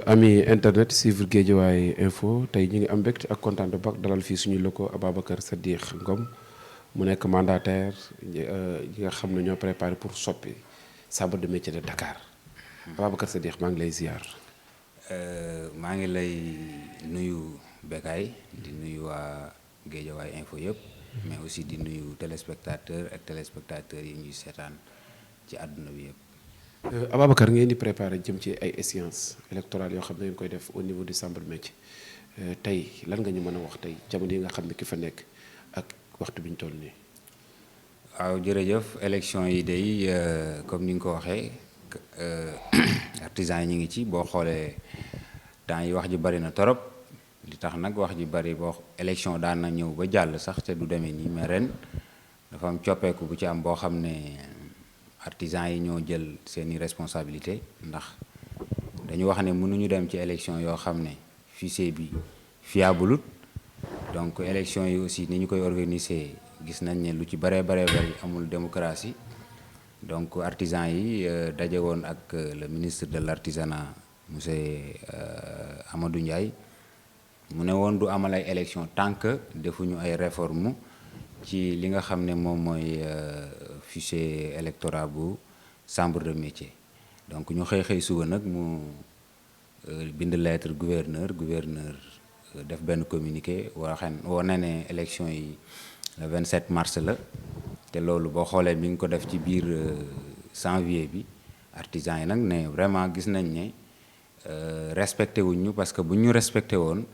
ami internet suivre Guédiawaye info tey ñu ngi am mbégte ak kontaan bu baax dalal fii suñu loko Ababacar Sadikh Ngom mu nekk mandataire yi nga xam ne ñoo préparé pour soppi chambre de métier de Dakar Ababacar Sadikh maa ngi lay ziar. maa ngi lay nuyu Bécaye di nuyu waa Guédiawaye info yëpp mais aussi di nuyu téléspectateur ak téléspectateurs yi ñuy seetaan ci àdduna bi yëpp. Ababacar ngeen di préparé jëm ci ay échéances électorales yoo xam ne ngeen koy def au niveau du chambre de métier tey lan nga ñu mën a wax tey jamono yi nga xam ne ki fa nekk ak waxtu bi ñu toll nii. waaw jërëjëf élection yi day comme ni nga ko waxee artisans yi ñu ngi ci boo xoolee temps yi wax ji bari na torop li tax nag wax ji bari boo élection daan na ñëw ba jàll sax te du demee nii mais ren dafa am coppeeku bu ci am boo xam ne artisans yi ñoo jël seeni responsabilité ndax dañu wax ne mënuñu dem ci élection yoo xam ne fichier bi fiableut donc élection yi aussi ni ñu koy organiser gis nañ ne lu ci bari amul démocratie donc artisans yi daje woon ak le ministre de l'artisanat monsieur Amadou Ndiaye mu ne woon du amal ay élection tant que defuñu ay réformes ci li nga xam ne moom mooy fichier électoral bu chambre de métier donc ñu xëy suba nag mu bind lettre gouverneur def benn communiqué wane ne élection yi le 27 mars la te loolu boo xoolee mi ngi ko def ci biir janvier bi artisans yi nag ne vraiment gis nañ ne respecté wuñ ñu parce que bu ñu respecté woon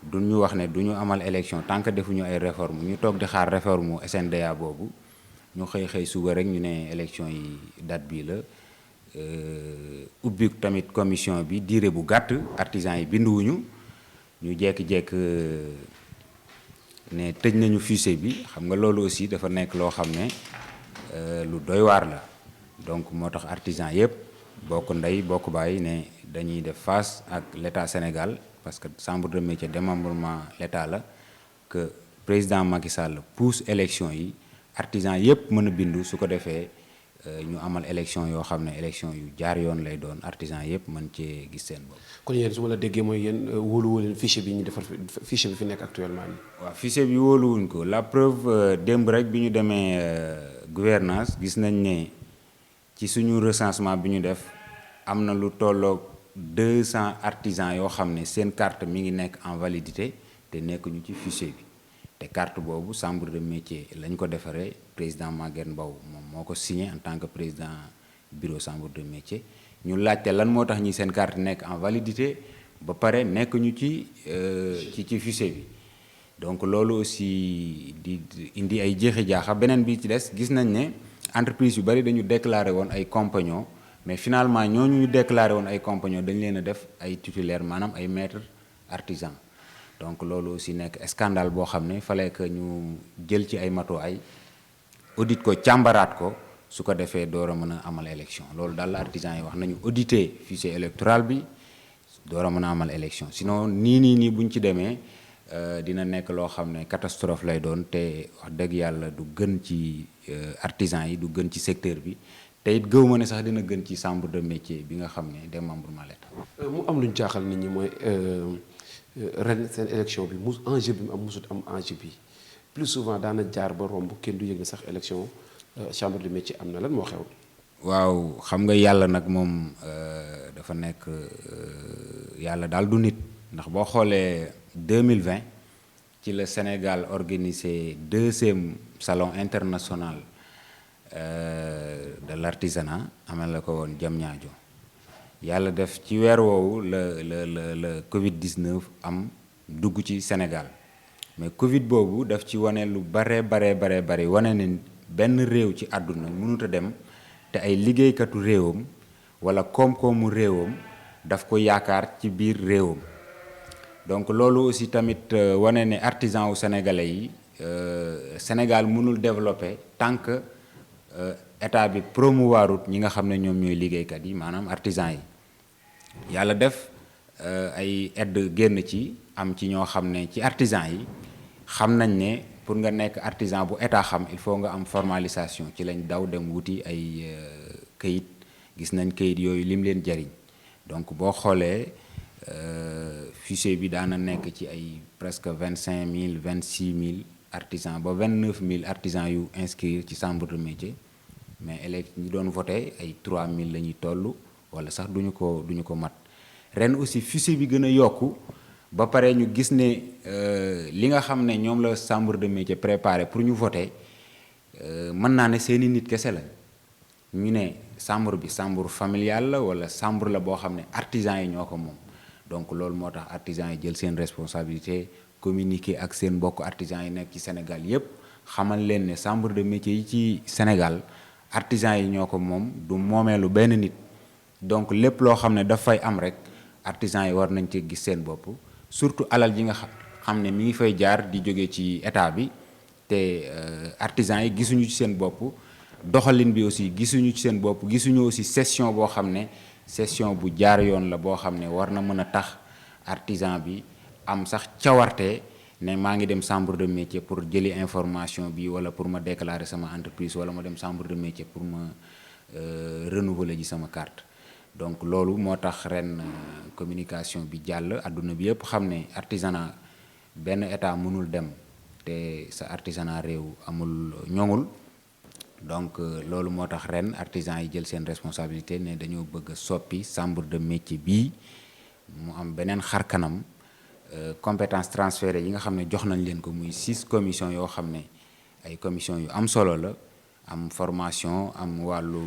du ñu wax ne du ñu amal élection tant que defuñu ay réforme ñu toog di xaar réforme SNDA boobu ñu xëy suba rek ñu ne élection yi date bii la ubbi tamit commission bi diire bu gàtt artisans yi binduwuñu ñu jekki-jekk ne tëj nañu fichier bi xam nga loolu aussi dafa nekk loo xam ne lu doy waar la donc moo tax artisans yëpp bokk ndey bokk bàyyi ne dañuy def face ak l'État Sénégal parce que chambre de métier démembrement l'État la que président Macky Sall pousse élection yi artisans yëpp mën a bindu su ko defee ñu amal élection yoo xam ne élection yu jaar yoon lay doon artisans yëpp mën cee gis seen bopp. kon yéen su ma la déggee mooy yéen wóoluwoo leen fichier bi ñu defar fichier bi fi nekk actuellement nii. waaw fichier bi wóoluwuñ ko la preuve démb rek bi ñu demee gouvernance gis nañ ne ci suñu recensement bi ñu def am na lu tolloog 200 artisans yoo xam ne seen carte mi ngi nekk en validité te nekkuñu ci fichier bi te carte boobu chambre de métier lañ ko defaree président Maguette Mbow moom moo ko signé en tant que président bureau chambre de métier ñu laajte lan moo tax ñi seen carte nekk en validité ba pare nekkuñu ci fichier bi donc loolu aussi di indi ay jeexi jaaxa beneen bi ci des gis nañ ne entreprise yu bari dañu déclaré woon ay compagnons mais finalement ñooñu ñu déclaré woon ay compagnons dañ leen a def ay titulaires maanaam ay maîtres artisans donc loolu aussi nekk scandale boo xam ne fallait que ñu jël ci ay matuwaay audit ko càmbaraat ko su ko defee door a mën a amal élection loolu daal la artisans yi wax nañu auditer fichier électoral bi door a mën a amal élection sinon nii buñ ci demee dina nekk loo xam ne catastrophe lay doon te wax dëgg yàlla du gën ci artisans yi du gën ci secteur bi te it gëw ma ne sax dina gën ci chambre de métier bi nga xam ne démembrement l'État. mu am lu ñu jaaxal nit ñi mooy ren seen élection bi enjeu bi mu am musut am enjeu bi plus souvent daana jaar ba romb kenn du yëg ne sax élection chambre de métier am na lan moo xew. waaw xam nga yàlla nag moom dafa nekk yàlla daal du nit ndax boo xoolee 2020 ci la Sénégal organisé 2e salon international de l'artisanat amal la ko woon Diamniadio yàlla def ci weer woowu la Covid 19 am dugg ci Sénégal mais Covid boobu daf ci wane lu bare wane ne benn réew ci àdduna mënut a dem te ay liggéeykatu réewam wala koom-koomu réewam daf ko yaakaar ci biir réewam donc loolu aussi tamit wane ne artisan wu sénégalais yi Sénégal mënul développer tant que état bi promouvoirut ñi nga xam ne ñoom ñooy liggéeykat yi maanaam artisan yi yàlla def ay aide génn ci am ci ñoo xam ne ci artisan yi xam nañ ne pour nga nekk artisan bu état xam il faut nga am formalisation ci lañ daw dem wuti ay këyit gis nañ këyit yooyu lim leen jariñ donc boo xoolee fichier bi daana nekk ci ay presque 25 000 26 000 artisans ba 29 000 artisans yu inscrire ci chambre de métier mais ñi doon voté ay 3 000 la ñuy toll wala sax duñu ko mat ren aussi fichier bi gën a yokku ba pare ñu gis ne li nga xam ne ñoom la chambre de métier préparé pour ñu voter mën naa ne seeni nit kese lañ ñu ne chambre bi chambre familiale la wala chambre la boo xam ne artisans yi ñoo ko moom donc loolu moo tax artisans yi jël seen responsabilité communiquer ak seen mbokk artisans yi nekk ci Sénégal yépp xamal leen ne chambre de métier yi ci Sénégal artisans yi ñoo ko moom du moomeelu benn nit donc lépp loo xam ne daf fay am rek artisans yi war nañ ci gis seen bopp surtout alal ji nga xam ne mi ngi fay jaar di jóge ci état bi te artisans yi gisuñu ci seen bopp doxalin bi aussi gisuñu ci seen bopp gisuñu aussi session boo xam ne session bu jaar yoon la boo xam ne war na mën a tax artisan bi am sax cawarte ne maa ngi dem chambre de métier pour jëli information bi wala pour ma déclarer sama entreprise wala ma dem chambre de métier pour ma renouveler ji sama carte donc loolu moo tax ren communication bi jàll adduna bi yëpp xam ne artisanat benn état mënul dem te sa artisanat réew amul ñoŋul donc loolu moo tax ren artisans yi jël seen responsabilité ne dañoo bëgg a soppi chambre de métier bii mu am beneen xar kanam compétence transférées yi nga xam ne jox nañ leen ko muy 6 commissions yoo xam ne ay commission yu am solo la am formation am wàllu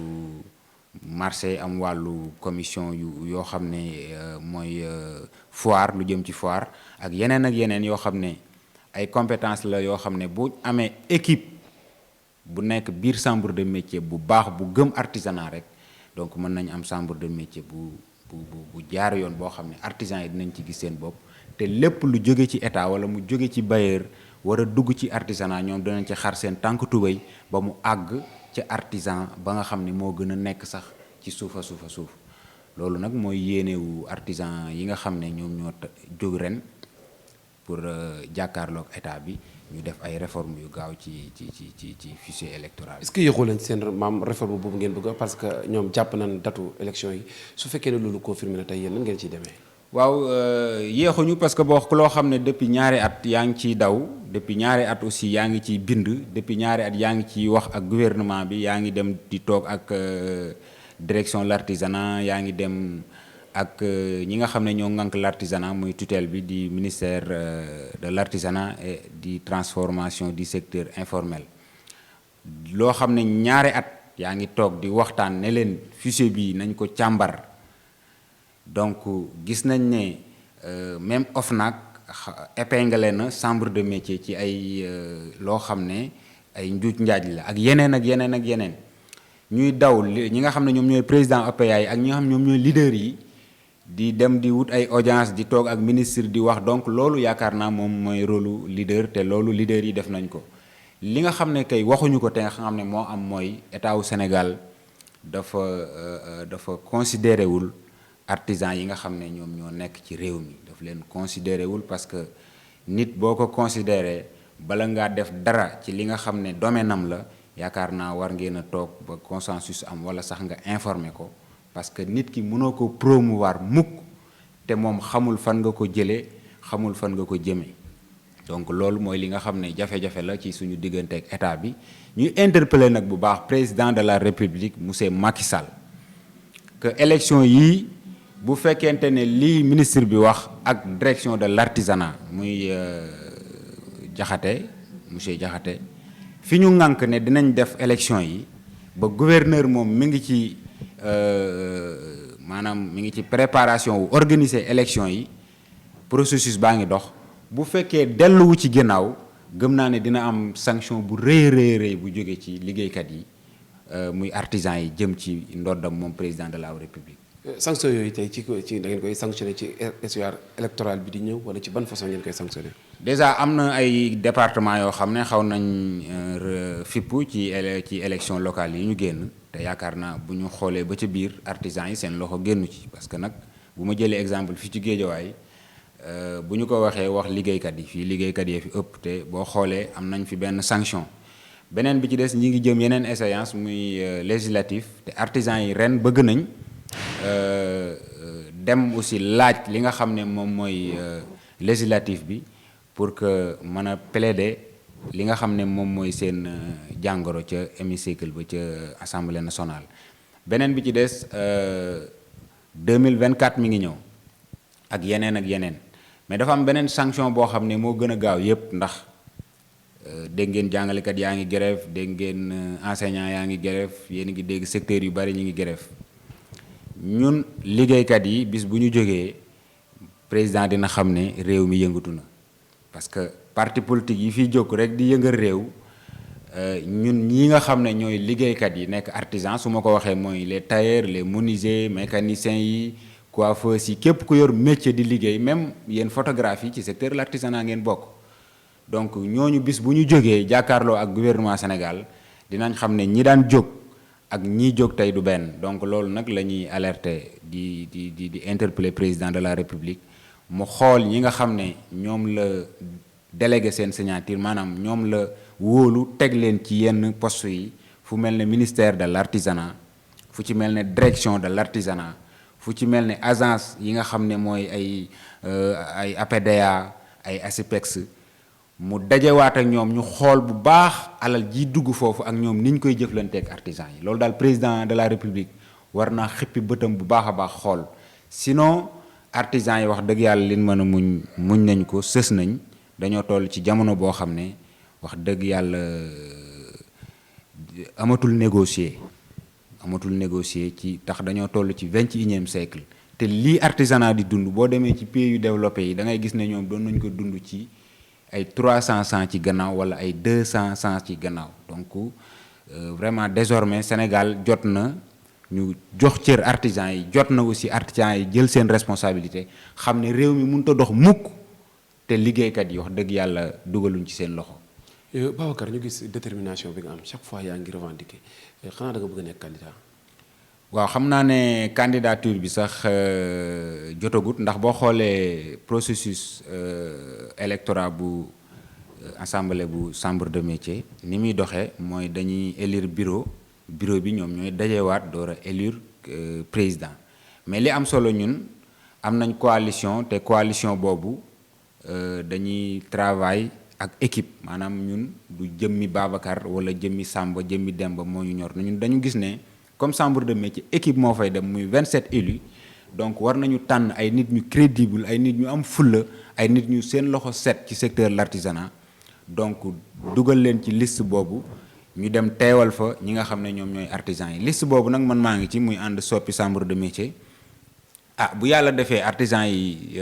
marché am wàllu commission yoo xam ne mooy foire lu jëm ci foire ak yeneen yoo xam ne ay compétences la yoo xam ne bu amee équipe bu nekk biir chambre de métier bu baax bu gëm artisanat rek donc mën nañ am chambre de métier bu jaar yoon boo xam ne artisans yi dinañ ci gis seen bopp te lépp lu jóge ci état wala mu jóge ci bailleur war a dugg ci artisanat ñoom dinañ ci xar seen tànk tubéy ba mu àgg ci artisan ba nga xam ne moo gën a nekk sax ci suuf loolu nag mooy yéenewu artisan yi nga xam ne ñoom ñoo jóg ren pour jàkkaarloog état bi ñu def ay réformes yu gaaw ci fichier électoral. est-ce que yëgoo leen seen maam réforme boobu ngeen bëgg parce que ñoom jàpp nañ datu élection yi su fekkee ne loolu confirmé na tey yéen nan ngeen ciy demee. waaw yéexuñu parce que boo loo xam ne depuis ñaari at yaa ngi ciy daw depuis ñaari at aussi yaa ngi ciy bind depuis ñaari at yaa ngi ciy wax ak gouvernement bi yaa ngi dem di toog ak direction de l'artisanat yaa ngi dem ak ñi nga xam ne ñoo ŋànk l'artisanat muy tutelle bi di ministère de l'artisanat et di transformation du secteur informel loo xam ne ñaari at yaa ngi toog di waxtaan ne leen fichier bi nañ ko càmbar donc gis nañ ne même OFNAC épinglé na chambre de métier ci ay loo xam ne ay njuuj njaaj la ak yeneen ñuy daw ñi nga xam ne ñoom ñooy président APA yi ak ñi nga xam ne ñoom ñooy leader yi di dem di wut ay audience di toog ak ministre di wax donc loolu yaakaar naa moom mooy rôlu leader te loolu leader yi def nañ ko li nga xam ne kay waxuñu ko te nga xam ne moo am mooy état wu Sénégal dafa considéré wul artisans yi nga xam ne ñoom ñoo nekk ci réew mi daf leen considéré wul parce que nit boo ko considéré bala ngaa def dara ci li nga xam ne domaine am la yaakaar naa war ngeen a toog ba consensus am wala sax nga informer ko parce que nit ki mënoo ko promouvoir mukk te moom xamul fan nga ko jëlee xamul fan nga ko jëmee donc loolu mooy li nga xam ne jafe-jafe la ci suñu diggante ak état bi ñuy interpeller nag bu baax président de la république monsieur Macky Sall que élection yii bu fekkente ne lii ministre bi wax ak direction de l'artisanat muy monsieur Diakhaté fi ñu ŋànk ne dinañ def élection yi ba gouverneur moom mi ngi ci maanaam mi ngi ci préparation wu organiser élection yi processus baa ngi dox bu fekkee delluwu ci ginnaaw gëm naa ne dina am sanction bu rëy bu jóge ci liggéeykat yi muy artisans yi jëm ci ndoddam moom président de la république. sanction yooyu tey ci da ngeen koy sanctionné ci échéance électorale bi di ñëw wala ci ban façon ngeen koy sanctionné. déjà am na ay département yoo xam ne xaw nañ fippu ci élection locale yi ñu génn te yaakaar naa bu ñu xoolee ba ca biir artisans yi seen loxo génnu ci parce que nag bu ma jëlee exemple fii ci Géejawaay bu ñu ko waxee wax liggéeykat yi fii liggéeykat yi fi ëpp te boo xoolee am nañ fi benn sanction beneen bi ci des ñi ngi jëm yeneen échéance muy législatif te artisans yi ren bëgg nañ dem aussi laaj li nga xam ne moom mooy législatif bi pour que mën a plaider li nga xam ne moom mooy seen jàngoro ca hémicycle ba ca assemblée nationale. beneen bi ci des 2024 mi ngi ñëw ak yeneen mais dafa am beneen sanction boo xam ne moo gën a gaaw yépp ndax dégg ngeen jàngalekat yaa ngi grève dégg ngeen enseignant yaa ngi grève yéen ngi dégg secteur yu bari ñu ngi grève ñun liggéeykat yi bis bu ñu jógee président dina xam ne réew mi yëngatu na parce que parti politique yi fiy jóg rek di yëngal réew ñun ñi nga xam ne ñooy liggéeykat yi nekk artisan su ma ko waxee mooy les tailleurs les menuisiers mécaniciens yi coiffeurs yi képp ku yor métier di liggéey même yéen photographe yi ci secteur l'artisanat ngeen bokk donc ñooñu bis bu ñu jógee jàkkaarloo ak gouvernement Sénégal dinañ xam ne ñi daan jóg ak ñi jóg tey du benn donc loolu nag la ñuy alerter di interpeller président de la République mu xool ñi nga xam ne ñoom la délégué seen signature maanaam ñoom la wóolu teg leen ci yenn poste yi fu mel ne ministère de l'artisanat fu ci mel ne direction de l'artisanat fu ci mel ne agence yi nga xam ne mooy ay APDA ay ASIPEX mu dajewaat ak ñoom ñu xool bu baax alal ji dugg foofu ak ñoom niñ koy jëflanteek artisans yi loolu daal président de la République war naa xippi bëtam bu baax a baax xool sinon artisans yi wax dëgg yàlla liñ mën a muñ nañ ko sës nañ dañoo toll ci jamono boo xam ne wax dëgg yàlla amatul négocier ci tax dañoo toll ci 21e siècle te lii artisanat di dund boo demee ci pays yu développé yi da ngay gis ne ñoom doon nañ ko dund ci ay 300 ans ci gannaaw wala ay 200 ans ci gannaaw donc vraiment désormais Sénégal jot na ñu jox cër artisans yi jot na aussi artisans yi jël seen responsabilité xam ne réew mi mënut a dox mukk te liggéeykat yi wax dëgg yàlla dugaluñ ci seen loxo. Babacar ñu gis détermination bi nga am chaque fois yaa ngi revendiquer xanaa da nga bëgg a nekk candidat. waaw xam naa ne candidature bi sax jotagut ndax boo xoolee processus électoral bu assemblée bu chambre de métier ni muy doxee mooy dañuy élire bureau bi ñoom ñooy dajewaat door a élire président mais li am solo ñun am nañ coalition te coalition boobu dañuy travail ak équipe maanaam ñun du jëmmi Babacar wala jëmmi Samba jëmmi Demba moo ñu ñor ñun dañu gis ne comme chambre de métier équipe moo fay dem muy 27 élus donc war nañu tànn ay nit ñu crédible ay nit ñu am fulla ay nit ñu seen loxo set ci secteur l'artisanat donc dugal leen ci liste boobu ñu dem teewal fa ñi nga xam ne ñoom ñooy artisans yi liste boobu nag man maa ngi ci muy ànd soppi chambre de métier bu yàlla defee artisans yi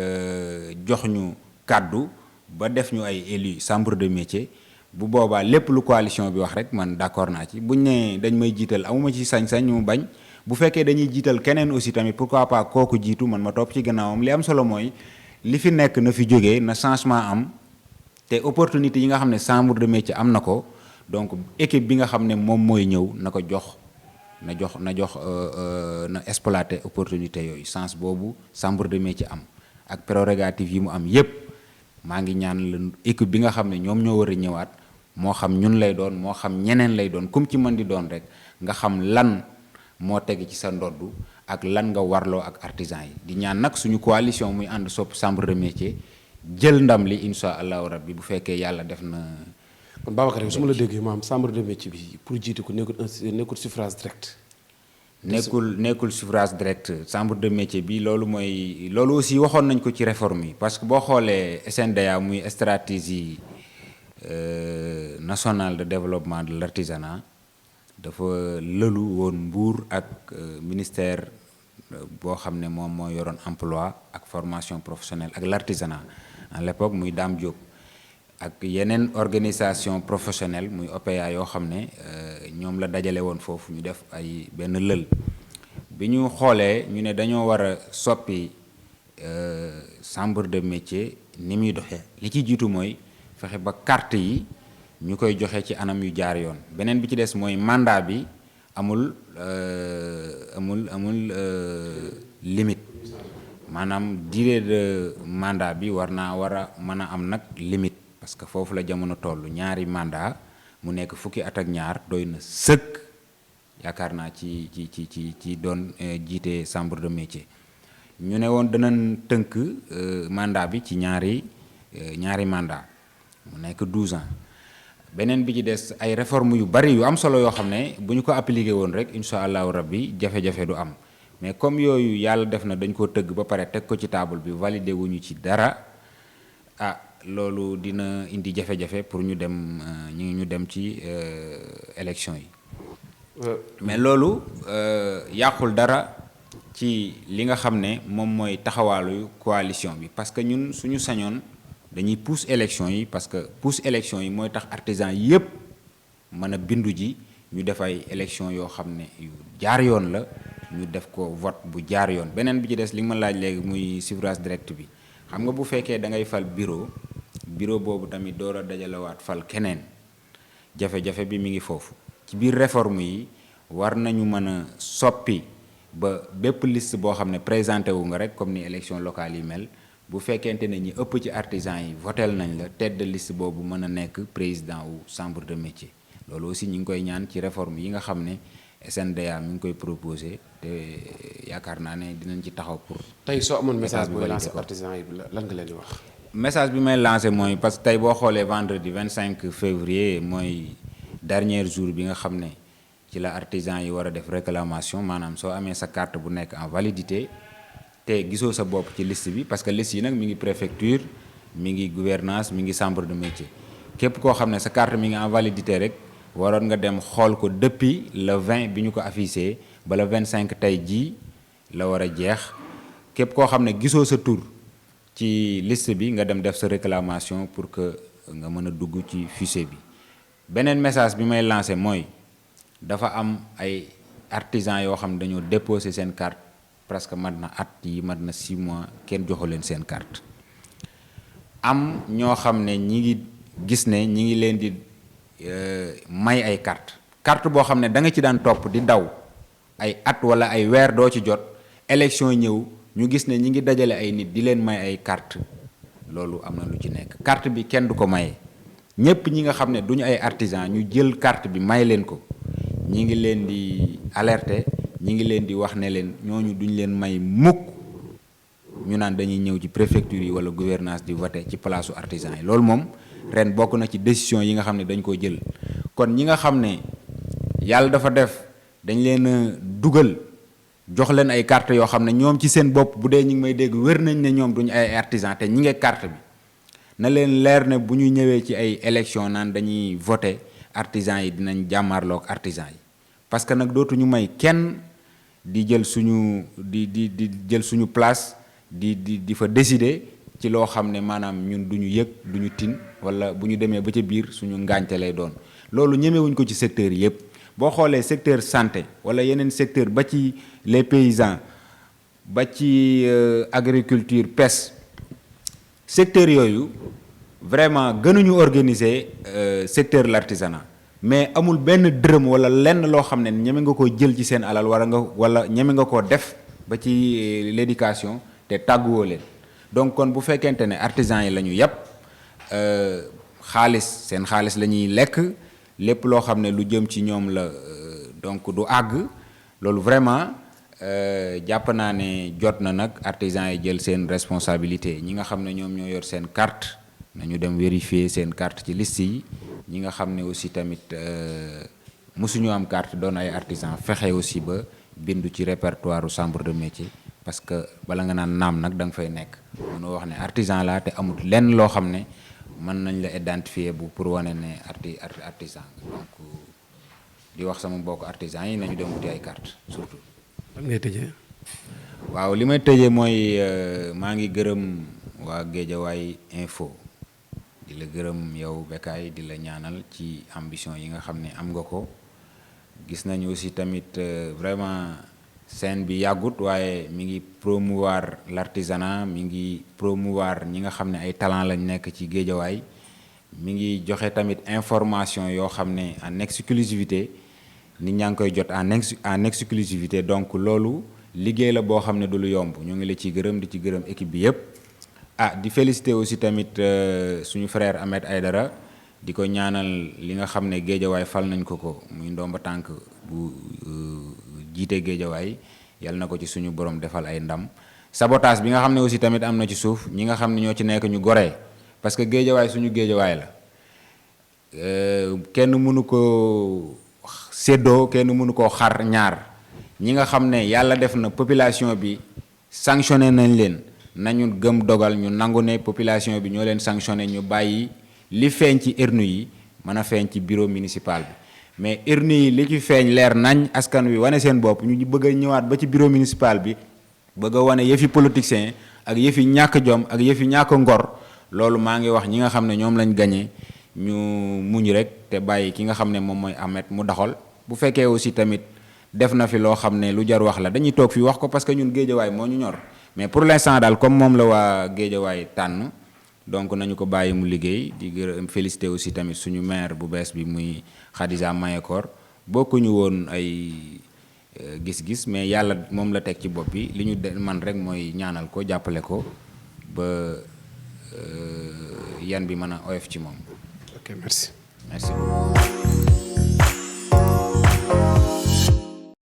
jox ñu kàddu ba def ñu ay élus chambre de métier bu boobaa lépp lu coalition bi wax rek man d'accord naa ci buñ ne dañ may jiital amuma ci sañ-sañ ñu bañ bu fekkee dañuy jiital keneen aussi tamit pourquoi pas kooku jiitu man ma topp ci gannaawam li am solo mooy li fi nekk na fi jógee na changement am te opportunité yi nga xam ne chambre de métier am na ko donc équipe bi nga xam ne moom mooy ñëw na ko jox na exploiter opportunité yooyu chance boobu chambre de métier am ak prérogative yi mu am yépp maa ngi ñaan la équipe bi nga xam ne ñoom ñoo war a ñëwaat moo xam ñun lay doon moo xam ñeneen lay doon kum ci mën di doon rek nga xam lan moo teg ci sa ndoddu ak lan nga warloo ak artisans yi di ñaan nag suñu coalition muy ànd sopp chambre de métier jël ndam li insha allahu rabbi bu fekkee yàlla def na. kon Babacar su ma la déggee maam chambre de métier bi pour jiite ko nekkul suffrage direct. nekkul suffrage direct chambre de métier bi loolu aussi waxoon nañ ko ci réforme yi parce que boo xoolee SNDA muy stratégie nationale de développement de l'artisanat dafa lëlu woon Mbour ak ministère boo xam ne moom moo yoroon emploi ak formation professionnelle ak l'artisanat à l'époque muy Dame Diop ak yeneen organisation professionnelle muy OPA yoo xam ne ñoom la dajale woon foofu ñu def ay benn lël bi ñu xoolee ñu ne dañoo war a soppi chambre de métier ni muy doxee li ci jiitu mooy fexe ba carte yi ñu koy joxe ci anam yu jaar yoon beneen bi ci des mooy mandat bi amul limite maanaam durée de mandat bi war a mën a am nag limite parce que foofu la jamono toll ñaari mandat mu nekk fukki at ak ñaar doy na sëkk yaakaar naa ci doon jiite chambre de métier ñu ne woon danañ tënk mandat bi ci ñaari mandat mu nekk 12 ans beneen bi ci des ay réformes yu bari yu am solo yoo xam ne bu ñu ko appliqué woon rek incha allahu rabbi jafe-jafe du am mais comme yooyu yàlla def na dañ koo tëgg ba pare teg ko ci table bi validé wuñu ci dara loolu dina indi jafe-jafe pour ñu dem ci élection yi mais loolu yàqul dara ci li nga xam ne moom mooy taxawaalu coalition bi parce que ñun suñu sañoon dañuy pousse élection yi parce que pousse élection yi mooy tax artisan yépp mën a bindu ji ñu def ay élection yoo xam ne yu jaar yoon la ñu def ko vote bu jaar yoon beneen bi ci des li nga ma laaj léegi muy suffrage direct bi xam nga bu fekkee da ngay fal bureau boobu tamit door a dajalewaat fal keneen jafe-jafe bi mi ngi foofu ci biir réforme yi war nañu mën a soppi ba bépp liste boo xam ne présenté wu nga rek comme ni élection locale yi mel bu fekkente ne ñi ëpp ci artisan yi votel nañ la tête de liste boobu mën a nekk président wu chambre de métier loolu aussi ñu ngi koy ñaan ci réforme yi nga xam ne SNDA mi ngi koy proposé te yaakaar naa ne dinañ ci taxaw pour. tey soo amoon message booy lancé artisan yi lan nga leen di wax. message bi may lancé mooy parce que tey boo xoolee vendredi 25 février mooy dernier jour bi nga xam ne ci la artisan yi war a def réclamation maanaam soo amee sa carte bu nekk en validité te gisoo sa bopp ci liste bi parce que liste yi nag mi ngi préfecture mi ngi gouvernance mi ngi chambre de métier képp koo xam ne sa carte mi ngi en validité rek waroon nga dem xool ko depuis le 20 bi ñu ko affiché ba le 25 tey jii la war a jeex képp koo xam ne gisoo sa tur ci liste bi nga dem def sa réclamation pour que nga mën a dugg ci fichier bi beneen message bi may lancé mooy dafa am ay artisans yoo xam ne dañoo déposé seen carte presque mat na at yi mat na 6 mois kenn joxu leen seen carte am ñoo xam ne ñi ngi gis ne ñi ngi leen di may ay carte boo xam ne da nga ci daan topp di daw ay at wala ay weer doo ci jot élection ñëw ñu gis ne ñi ngi dajale ay nit di leen may ay carte loolu am na lu ci nekk carte bi kenn du ko maye ñépp ñi nga xam ne duñu ay artisan ñu jël carte bi may leen ko ñi ngi leen di alerter ñi ngi leen di wax ne leen ñooñu duñ leen may mukk ñu naan dañuy ñëw ci préfecture yi wala gouvernance di voter ci place u artisan yi loolu moom ren bokk na ci décision yi nga xam ne dañ ko jël kon ñi nga xam ne yàlla dafa def dañ leen a dugal jox leen ay carte yoo xam ne ñoom ci seen bopp bu dee ñi ngi may dégg wér nañ ne ñoom duñu ay artisan te ñi ngi carte bi na leen leer ne bu ñu ñëwee ci ay élection naan dañuy voter artisan yi dinañ jàmmarloog artisan yi parce que nag dootuñu may kenn di jël suñu di jël suñu place di fa décider ci loo xam ne maanaam ñun duñu yëg duñu tin wala bu ñu demee ba ca biir suñu ngànte lay doon loolu ñemewuñ ko ci secteur yëpp boo xoolee secteur santé wala yeneen secteur ba ci les paysans ba ci agriculture pêche secteur yooyu vraiment gënuñu organiser secteur l'artisanat mais amul benn dërëm wala lenn loo xam ne ñeme nga koo jël ci seen alal wala ñeme nga koo def ba ci l'éducation te tàgguwoo leen donc kon bu fekkente ne artisans yi la ñu yàpp seen xaalis la ñuy lekk lépp loo xam ne lu jëm ci ñoom la donc du àgg loolu vraiment jàpp naa ne jot na nag artisans yi jël seen responsabilité ñi nga xam ne ñoom ñoo yor seen carte nañu dem vérifier seen carte ci liste yi ñi nga xam ne aussi tamit mësuñu am carte doon ay artisans fexe aussi ba bindu ci répertoire chambre de métier parce que bala nga naan naam nag da nga fay nekk mënoo wax ne artisan la te amul lenn loo xam ne mën nañ la identifier bu pour wane ne artisan donc di wax sama mbokk artisan yi nañu dem wuti ay carte surtout. lan ngay tëjee. waaw li may tëjee mooy maa ngi gërëm waa Guédiawaye info di la gërëm yow Bécaye di la ñaanal ci ambition yi nga xam ne am nga ko gis nañu aussi tamit vraiment scène bi yàggut waaye mi ngi promouvoir l'artisanat mi ngi promouvoir ñi nga xam ne ay talent lañ nekk ci Guédiawaye mi ngi joxe tamit information yoo xam ne en exclusivité nit ñaa ngi koy jot en exclusivité donc loolu liggéey la boo xam ne du lu yomb ñu ngi la ciy gërëm di ci gërëm équipe bi yépp di féliciter aussi tamit suñu frère Ahmed Aïdara di ko ñaanal li nga xam ne Guédiawaye fal nañ ko muy ndomba tànk bu jiite Guédiawaye yal na ko ci suñu borom defal ay ndam sabotage bi nga xam ne aussi tamit am na ci suuf ñi nga xam ne ñoo ci nekk ñu goree parce que géejawaay suñu géejawaay la kenn mënu ko séddoo kenn mënu koo xar ñaar ñi nga xam ne yàlla def na population bi sanctionné nañ leen nañu gëm dogal ñu nangu ne population bi ñoo leen sanctionné ñu bàyyi li feeñ ci urne yi mën a feeñ ci bureau municipal bi mais urne yi li ci feeñ leer nañ askan wi wane seen bopp ñu bëgg a ñëwaat ba ci bureau municipal bi bëgg a wane yëfi politicien ak yëfi ñàkk jom ak yëfi ñàkk ngor loolu maa ngi wax ñi nga xam ne ñoom lañ gañe ñu muñ rek te bàyyi ki nga xam ne moom mooy Ahmed mu doxal bu fekkee aussi tamit def na fi loo xam ne lu jar wax la dañuy toog fi wax ko parce que ñun géejawaay moo ñu ñor mais pour l'instant daal comme moom la waa géejawaay tànn donc nañu ko bàyyi mu liggéey di gërëm félicité aussi tamit suñu maire bu bees bi muy Khadija Mayekor bokkuñu woon ay gis-gis mais yàlla moom la teg ci bopp bi li ñu man rek mooy ñaanal ko jàppale ko ba yan bi mën a oyof ci moom. ok merci. Merci.